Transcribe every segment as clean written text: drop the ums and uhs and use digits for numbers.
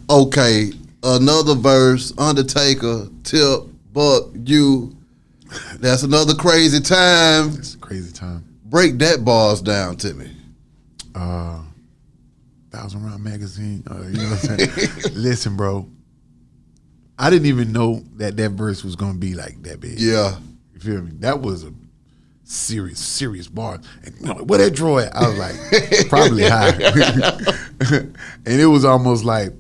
Okay, another verse, Undertaker, Tip, Buck, you. That's another crazy time. It's a crazy time. Break that bars down to me. 1,000 Round Magazine. You know what I'm saying? Listen, bro. I didn't even know that verse was gonna be like that big. Yeah. You feel me? That was a serious bar. And you know, where that draw at? I was like, probably high. And it was almost like,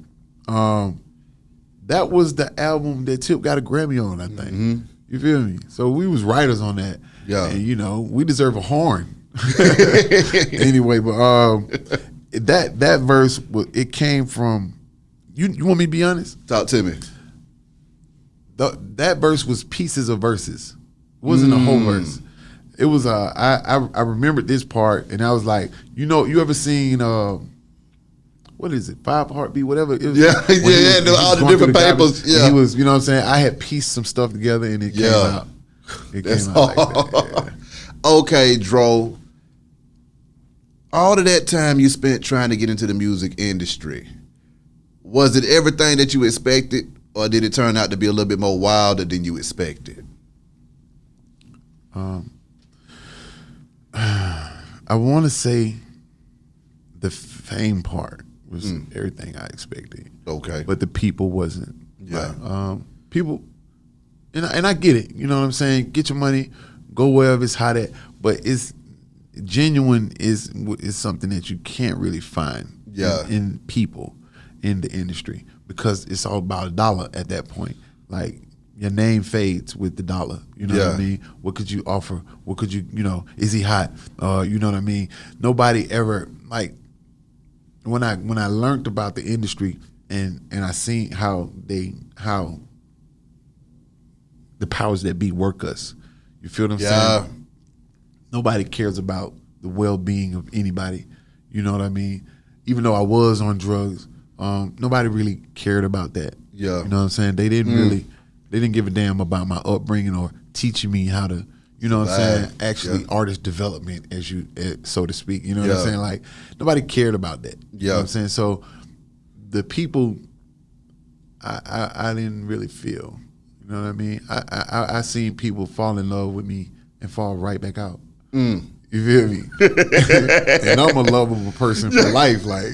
that was the album that Tip got a Grammy on, I think. Mm-hmm. You feel me? So we was writers on that. Yeah. And you know, we deserve a horn. Anyway, but that verse, it came from, you want me to be honest? Talk to me. That verse was pieces of verses. It wasn't a whole verse. It was I remembered this part, and I was like, you know, you ever seen what is it, 5 Heartbeat, whatever? It was, all the different papers. Yeah, he was, you know what I'm saying? I had pieced some stuff together, and it came out. It came out like that. Yeah. Okay, Dro. All of that time you spent trying to get into the music industry, was it everything that you expected? Or did it turn out to be a little bit more wilder than you expected? I want to say the fame part was everything I expected. Okay. But the people wasn't. Yeah. Like, people, and I get it. You know what I'm saying? Get your money, go wherever it's hot at. But it's genuine is something that you can't really find in people in the industry, because it's all about a dollar at that point. Like, your name fades with the dollar. You know what I mean? What could you offer? What could you is he hot? You know what I mean? Nobody ever, like, when I learned about the industry and I seen how the powers that be work us. You feel what I'm saying? Nobody cares about the well-being of anybody. You know what I mean? Even though I was on drugs, nobody really cared about that. Yeah. You know what I'm saying? They didn't give a damn about my upbringing or teaching me how to, you know what I'm saying, actually artist development, so to speak. You know what I'm saying? Like, nobody cared about that. You know what I'm saying? So the people, I didn't really feel. You know what I mean? I seen people fall in love with me and fall right back out. You feel me? And I'm a lovable person for life. Like,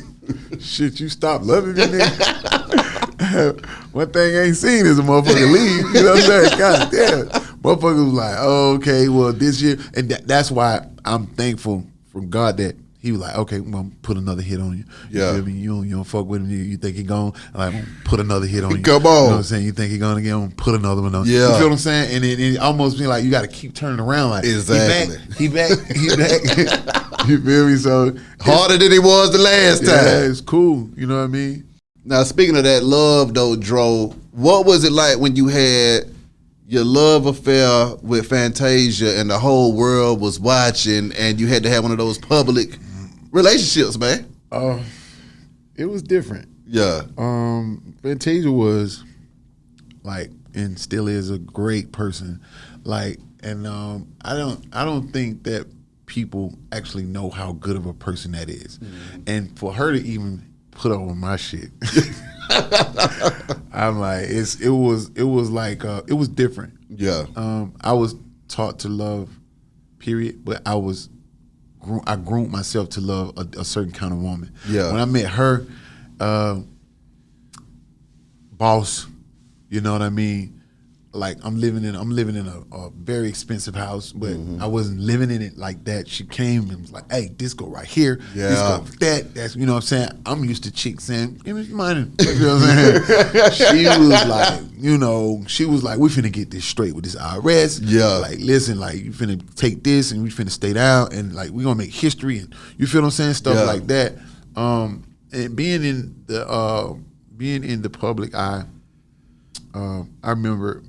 shit, you stop loving me, nigga. One thing I ain't seen is a motherfucker leave. You know what I'm saying? God damn. Motherfucker was like, oh, okay, well, this year. And that's why I'm thankful from God that he was like, okay, I'm going to put another hit on you. You feel me? You don't fuck with him. You think he gone? I'm going to put another hit on you. Come on. You know what I'm saying? You think he gone again? I'm going to put another one on you. Yeah. You feel what I'm saying? And it almost be like you got to keep turning around. Like, exactly. He back. You feel me? So harder than he was the last time. Yeah, it's cool. You know what I mean? Now, speaking of that love, though, Dro, what was it like when you had your love affair with Fantasia and the whole world was watching and you had to have one of those public relationships, man? It was different. Yeah. Fantasia was, like, and still is a great person. Like, and I don't think that people actually know how good of a person that is. And for her to even put over my shit, I'm like, it was different. Yeah. I was taught to love, period, but I groomed myself to love a certain kind of woman. Yeah. When I met her, boss, you know what I mean? Like, I'm living in a very expensive house, but I wasn't living in it like that. She came and was like, hey, this go right here. This go with that. That's, you know what I'm saying? I'm used to chicks saying, give me money. You know what I'm saying? She was like, we finna get this straight with this IRS. Yeah. Like, listen, like, you finna take this and we finna stay down and, like, we gonna make history, and you feel what I'm saying? Stuff like that. And being in the public eye, I remember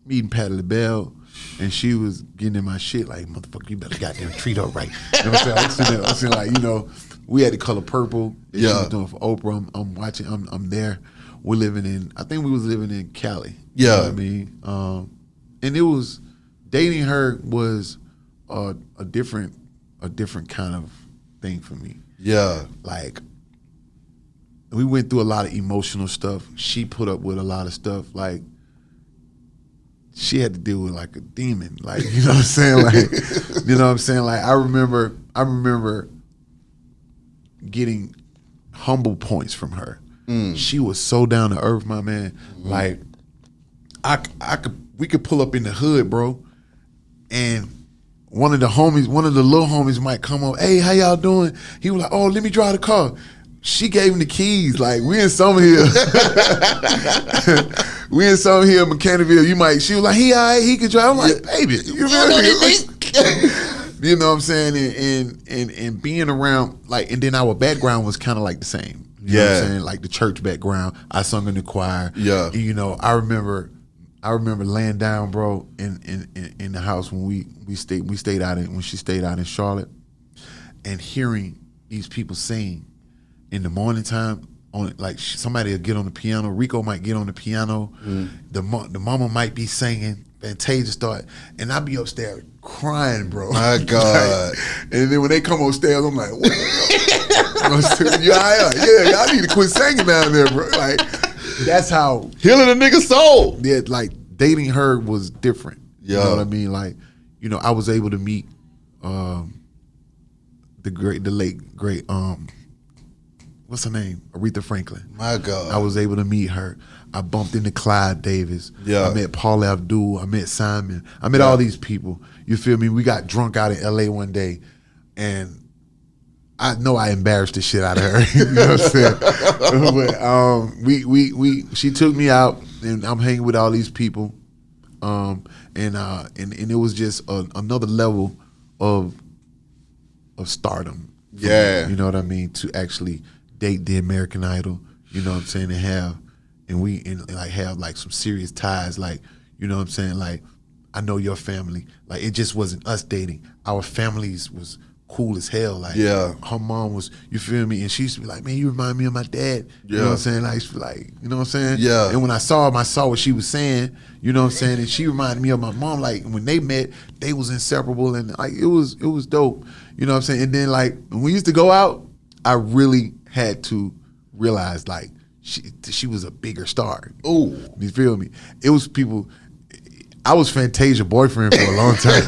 meeting Patti LaBelle, and she was getting in my shit like, motherfucker, you better goddamn treat her right. You know what I'm saying? I'm saying, like, you know, we had the color purple that she was doing for Oprah. I'm watching, I'm there. I think we was living in Cali. You know what I mean? And it was, dating her was a different kind of thing for me. Yeah. Like, we went through a lot of emotional stuff. She put up with a lot of stuff. Like, she had to deal with like a demon. Like, you know what I'm saying? Like, you know what I'm saying? Like, I remember getting humble points from her. She was so down to earth, my man. Like, we could pull up in the hood, bro, and one of the little homies might come up, hey, how y'all doing? He was like, oh, let me drive the car. She gave him the keys. Like, we in Summer Hill. We in Summer Hill, Mechanicsville. She was like, he all right, he can drive. I'm like, baby, you know what I'm saying? And being around, like, and then our background was kind of like the same. You know what I'm saying? Like the church background. I sung in the choir. Yeah. And, you know, I remember laying down, bro, in the house when when she stayed out in Charlotte, and hearing these people sing in the morning time. On like somebody will get on the piano. Rico might get on the piano. The mama might be singing. Fantasia start, and I be upstairs crying, bro. My God! Like, and then when they come upstairs, I'm like, what? Yeah, y'all need to quit singing down there, bro. Like, that's how healing a nigga's soul. Yeah, like dating her was different. You know what I mean? Like, you know, I was able to meet the late great what's her name? Aretha Franklin. My God. I was able to meet her. I bumped into Clyde Davis. Yeah. I met Paula Abdul. I met Simon. I met all these people. You feel me? We got drunk out in LA one day, and I know I embarrassed the shit out of her. You know what I'm saying? But she took me out, and I'm hanging with all these people, and it was just another level of stardom. Yeah, me, you know what I mean? To actually date the American Idol, you know what I'm saying, and have like some serious ties, like, you know what I'm saying, like, I know your family. Like, it just wasn't us dating. Our families was cool as hell. Like, her mom was, you feel me? And she used to be like, man, you remind me of my dad. You know what I'm saying? Like, she like, you know what I'm saying? Yeah. And when I saw him, I saw what she was saying, you know what I'm saying? And she reminded me of my mom. Like, when they met, they was inseparable, and like, it was dope. You know what I'm saying? And then, like, when we used to go out, I really had to realize, like, she was a bigger star. Ooh. You feel me? It was people. I was Fantasia boyfriend for a long time.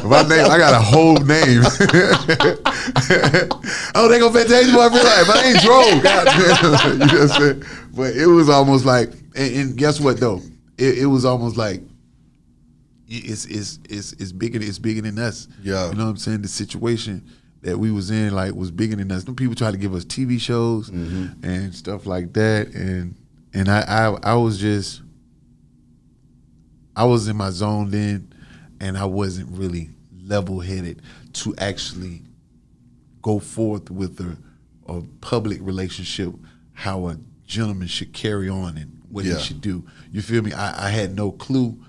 My name, I got a whole name. Oh, they go Fantasia boyfriend. Like, I ain't drove. God, you know what I'm saying? But it was almost like, and guess what though? It was almost like it's bigger than us. Yeah, you know what I'm saying? The situation that we was in, like, was bigger than us. Them people tried to give us TV shows and stuff like that, and I was just. I was in my zone then, and I wasn't really level-headed to actually go forth with a public relationship, how a gentleman should carry on and what he should do. You feel me? I had no clue.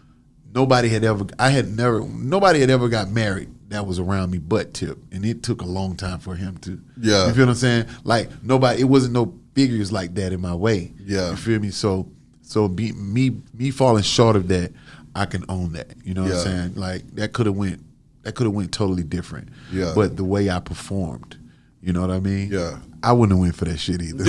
Nobody had ever got married that was around me but Tip, and it took a long time for him to. Yeah. You feel what I'm saying? Like, it wasn't no figures like that in my way. Yeah. You feel me? So me falling short of that, I can own that. You know what I'm saying? Like, that could have went totally different. Yeah. But the way I performed, you know what I mean? Yeah. I wouldn't have went for that shit either.